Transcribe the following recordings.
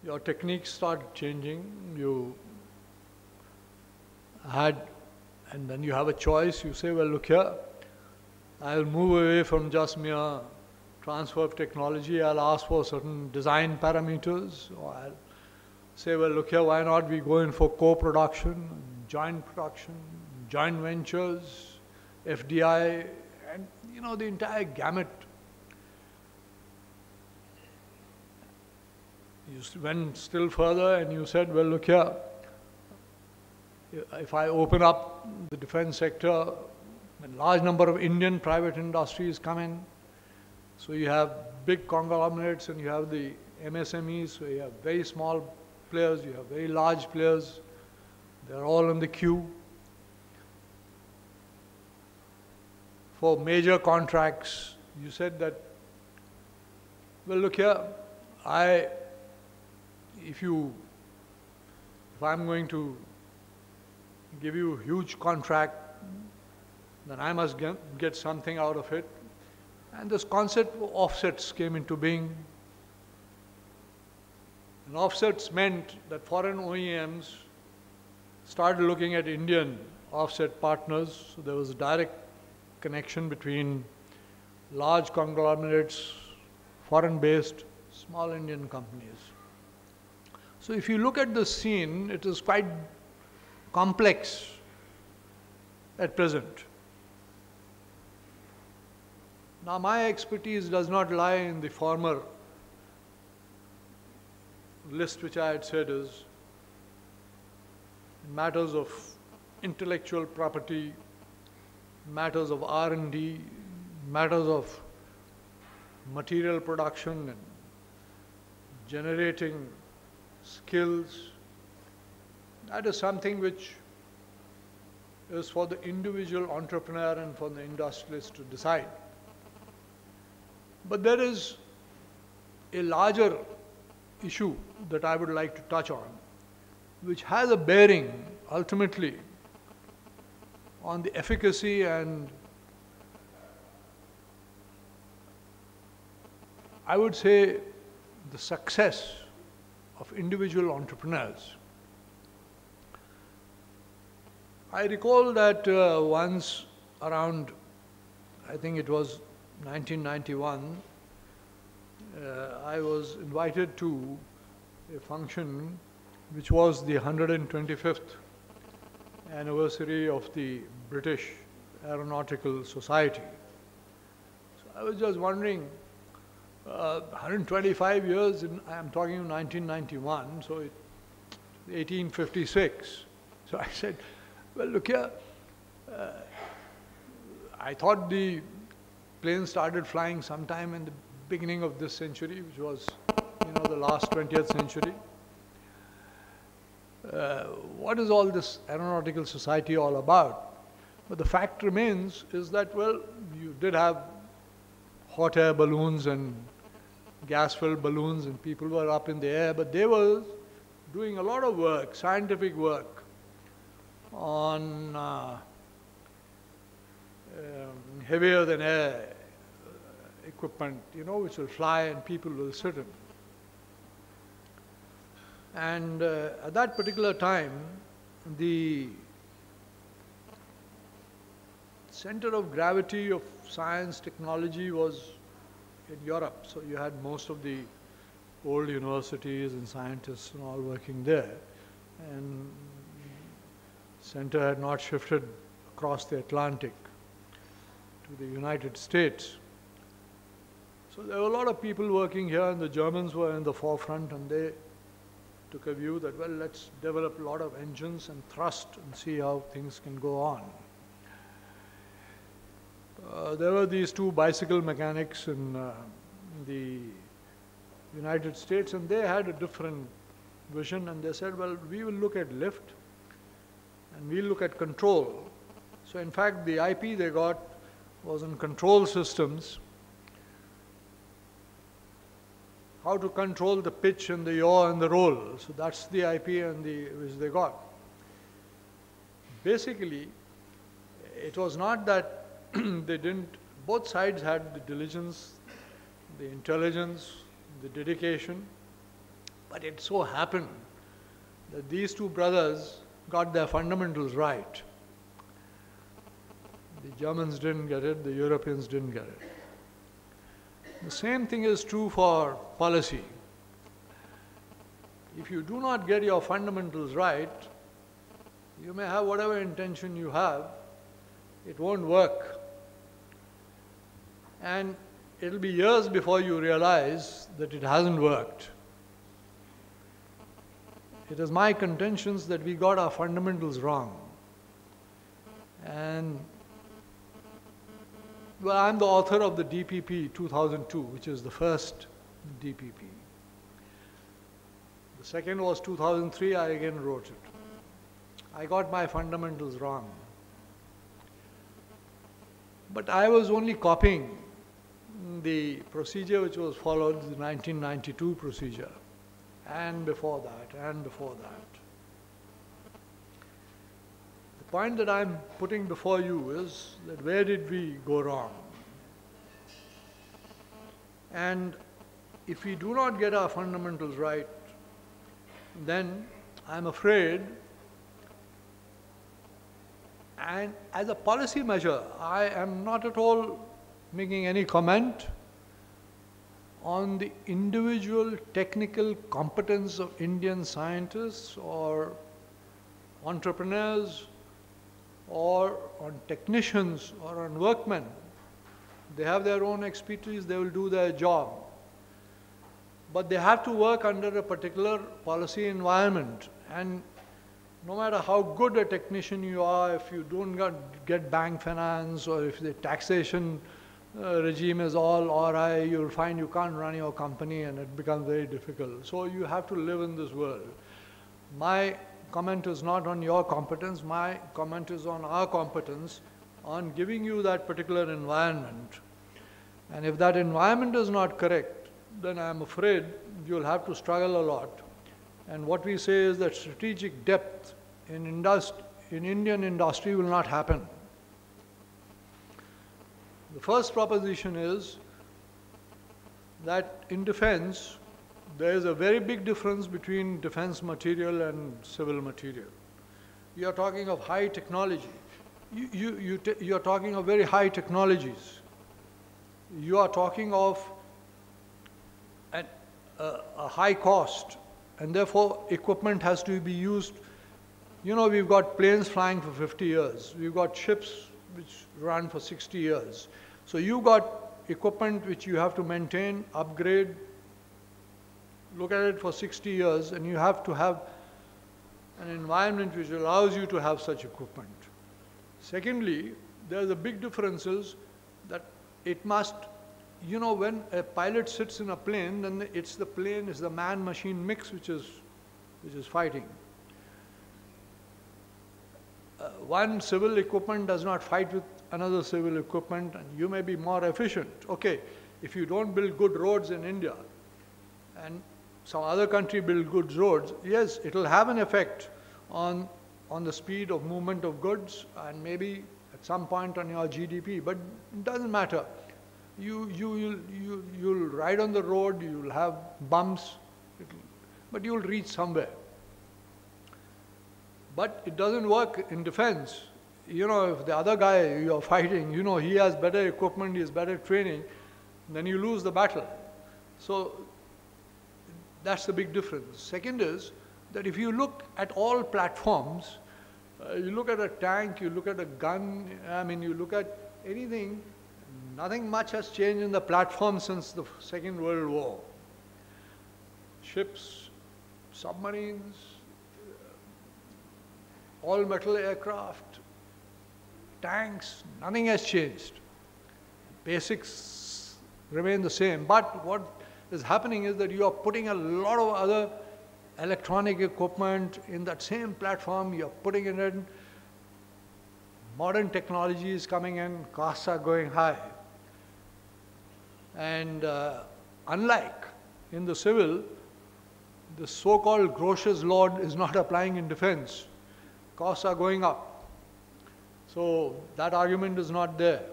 your techniques started changing. You had, and then you have a choice. You say, well, look here, I'll move away from just mere transfer of technology. I'll ask for certain design parameters, or I'll say, well, look here, why not we go in for co-production, joint production, joint ventures, FDI, and the entire gamut. You went still further and you said, well, look here, if I open up the defense sector, a large number of Indian private industries come in. So you have big conglomerates and you have the MSMEs, so you have very small players, you have very large players. They're all in the queue for major contracts. You said that, well, look here, if I'm going to give you a huge contract, then I must get something out of it. And this concept of offsets came into being. And offsets meant that foreign OEMs started looking at Indian offset partners. So there was a direct connection between large conglomerates, foreign-based, small Indian companies. So if you look at the scene, it is quite complex at present. Now, my expertise does not lie in the former list which I had said is matters of intellectual property, matters of R&D, matters of material production and generating skills. That is something which is for the individual entrepreneur and for the industrialist to decide. But there is a larger issue that I would like to touch on, which has a bearing ultimately on the efficacy and, I would say, the success of individual entrepreneurs. I recall that once around, I think it was 1991, I was invited to a function which was the 125th anniversary of the British Aeronautical Society. So I was just wondering, 125 years, I am talking 1991, so 1856. So I said, well, look here, I thought the planes started flying sometime in the beginning of this century, which was, the last 20th century. What is all this Aeronautical Society all about? But the fact remains is that, well, you did have hot air balloons and gas-filled balloons and people were up in the air, but they were doing a lot of work, scientific work, on heavier than air equipment, which will fly and people will sit in. And at that particular time, the center of gravity of science, technology was in Europe. So you had most of the old universities and scientists and all working there. And center had not shifted across the Atlantic to the United States. So there were a lot of people working here, and the Germans were in the forefront, and they took a view that, well, let's develop a lot of engines and thrust and see how things can go on. There were these two bicycle mechanics in the United States, and they had a different vision, and they said, well, we will look at lift and we'll look at control. So in fact, the IP they got was in control systems, how to control the pitch and the yaw and the roll. So that's the IP which they got. Basically, it was not that they didn't, both sides had the diligence, the intelligence, the dedication, But it so happened that these two brothers got their fundamentals right. The Germans didn't get it, the Europeans didn't get it. The same thing is true for policy. If you do not get your fundamentals right, you may have whatever intention you have, it won't work. And it'll be years before you realize that it hasn't worked. It is my contentions that we got our fundamentals wrong. And well, I'm the author of the DPP 2002, which is the first DPP. The second was 2003, I again wrote it. I got my fundamentals wrong. But I was only copying the procedure which was followed, the 1992 procedure, and before that, and before that. The point that I'm putting before you is that where did we go wrong? And if we do not get our fundamentals right, then I'm afraid, and as a policy measure, I am not at all making any comment on the individual technical competence of Indian scientists or entrepreneurs or on technicians or on workmen. They have their own expertise, they will do their job. But they have to work under a particular policy environment. And no matter how good a technician you are, if you don't get bank finance or if the taxation regime is all awry, you'll find you can't run your company and it becomes very difficult. So you have to live in this world. My comment is not on your competence, my comment is on our competence on giving you that particular environment. And if that environment is not correct, then I'm afraid you'll have to struggle a lot. And what we say is that strategic depth in Indian industry will not happen. The first proposition is that in defense, there is a very big difference between defense material and civil material. You are talking of high technology. You are talking of very high technologies. You are talking of a high cost, and therefore equipment has to be used. You know, we've got planes flying for 50 years. We've got ships which run for 60 years. So you've got equipment which you have to maintain, upgrade, look at it for 60 years, and you have to have an environment which allows you to have such equipment. Secondly, there's a big difference is that it must, you know, when a pilot sits in a plane, then it's the plane, it's the man-machine mix which is fighting. One civil equipment does not fight with another civil equipment, and you may be more efficient. Okay, if you don't build good roads in India, and some other country build good roads, yes, it will have an effect on the speed of movement of goods and maybe at some point on your GDP, but it doesn't matter. You'll ride on the road, you'll have bumps, but you'll reach somewhere. But it doesn't work in defense. You know, if the other guy you're fighting, you know, he has better equipment, he has better training, then you lose the battle. So that's the big difference. Second is that if you look at all platforms, you look at a tank, you look at a gun, I mean, you look at anything, nothing much has changed in the platform since the Second World War. Ships, submarines, all metal aircraft, tanks, nothing has changed. Basics remain the same, but what is happening is that you are putting a lot of other electronic equipment in that same platform, you are putting it in, modern technology is coming in, costs are going high. And unlike in the civil, the so-called Grotius law is not applying in defense. Costs are going up. So that argument is not there.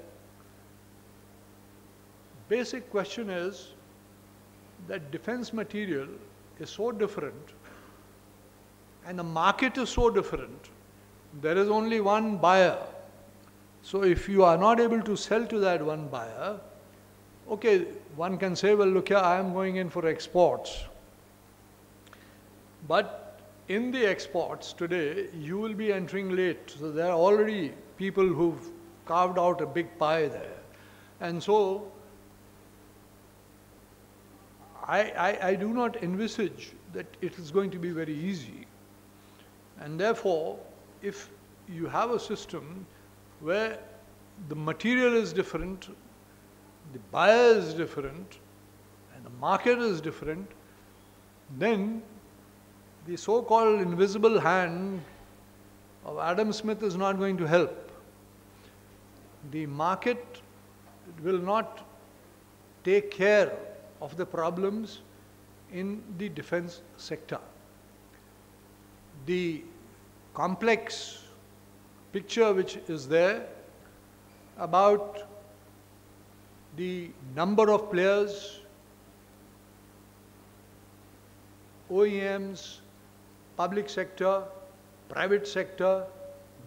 Basic question is that defense material is so different and the market is so different. There is only one buyer. So if you are not able to sell to that one buyer, okay, one can say, well, look here, I am going in for exports. But in the exports today, you will be entering late. So there are already people who've carved out a big pie there. And so I do not envisage that it is going to be very easy. And therefore, if you have a system where the material is different, the buyer is different, and the market is different, then the so-called invisible hand of Adam Smith is not going to help. The market will not take care of the problems in the defense sector. The complex picture which is there about the number of players, OEMs, public sector, private sector,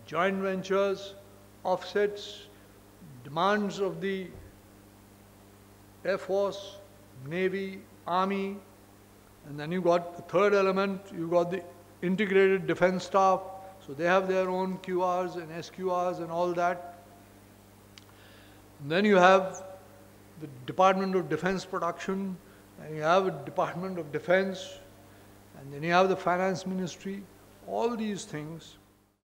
joint ventures, offsets, demands of the Air Force, Navy, Army, and then you got the third element, you got the integrated defense staff, so they have their own QRs and SQRs and all that. And then you have the Department of Defense Production, and you have a Department of Defense, and then you have the Finance Ministry. All these things